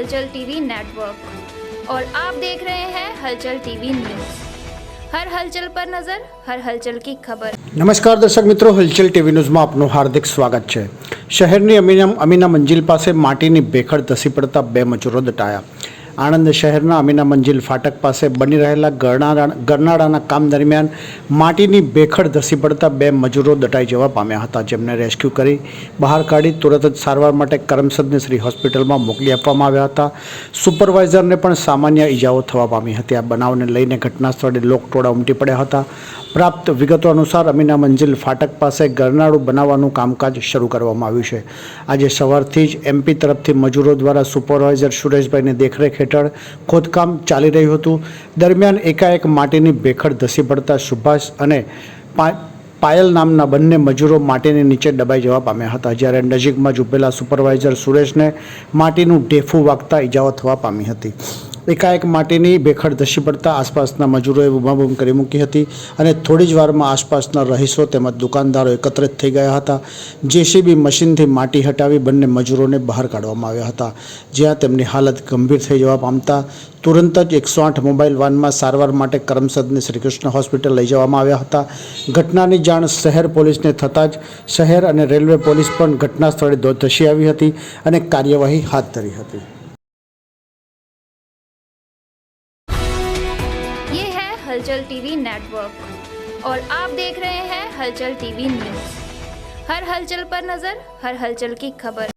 हलचल TV network और आप देख रहे हैं हलचल टीवी न्यूज़। हर हलचल पर नजर, हर हलचल की खबर। नमस्कार दर्शक मित्रों, हलचल टीवी न्यूज़માં આપનું હાર્દિક સ્વાગત છે। શહેરની અમીના મંજિલ પાસે માટીની ભેખડ ધસી પડતા બે મજૂરો દટાયા। આણંદ શહેરના અમીના મંજિલ ફાટક પાસે બની રહેલા ગરનાળાના કામ દરમિયાન માટીની ભેખડ ધસી પડતા બે મજૂરો દટાઈ જવા પામ્યા હતા, જેમને રેસ્ક્યુ કરી બહાર કાઢી તુરત જ સારવાર માટે કરમસદની શ્રી હોસ્પિટલમાં મોકલી આપવામાં આવ્યા હતા। સુપરવાઇઝરને પણ સામાન્ય ઈજાઓ થવા પામી હતી। આ બનાવને લઈને ઘટના સ્થળે લોકટોળા ઉમટી પડ્યા હતા। પ્રાપ્ત વિગતો અનુસાર અમીના મંજિલ ફાટક પાસે ગરનાળું બનાવવાનું કામકાજ શરૂ કરવામાં આવ્યું છે। આજે સવારથી જ એમપી તરફથી મજૂરો દ્વારા સુપરવાઇઝર સુરેશભાઈની દેખરેખ હેઠળ ખોદકામ ચાલી રહ્યું હતું। દરમિયાન એકાએક માટીની ભેખડ ધસી પડતા સુભાષ અને પાયલ નામના બંને મજૂરો માટીની નીચે દબાઈ જવા પામ્યા હતા, જ્યારે નજીકમાં જ ઊભેલા સુપરવાઇઝર સુરેશને માટીનું ઢેફું વાગતા ઈજાઓ થવા પામી હતી। એકાએક માટીની ભેખડ ધસી પડતા આસપાસના મજૂરોએ બૂમાબૂમ કરી મૂકી હતી અને થોડી જ વારમાં આસપાસના રહીશો તેમજ દુકાનદારો એકત્રિત થઈ ગયા હતા। જેસીબી મશીનથી માટી હટાવી બંને મજૂરોને બહાર કાઢવામાં આવ્યા હતા, જ્યાં તેમની હાલત ગંભીર થઈ જવા પામતા તુરંત જ 108 મોબાઈલ વાનમાં સારવાર માટે કરમસદની શ્રીકૃષ્ણ હોસ્પિટલ લઈ જવામાં આવ્યા હતા। ઘટનાની જાણ શહેર પોલીસને થતાં જ શહેર અને રેલવે પોલીસ પણ ઘટના સ્થળે ધસી આવી હતી અને કાર્યવાહી હાથ ધરી હતી। हलचल टीवी नेटवर्क और आप देख रहे हैं हलचल टीवी न्यूज़। हर हलचल पर नजर, हर हलचल की खबर।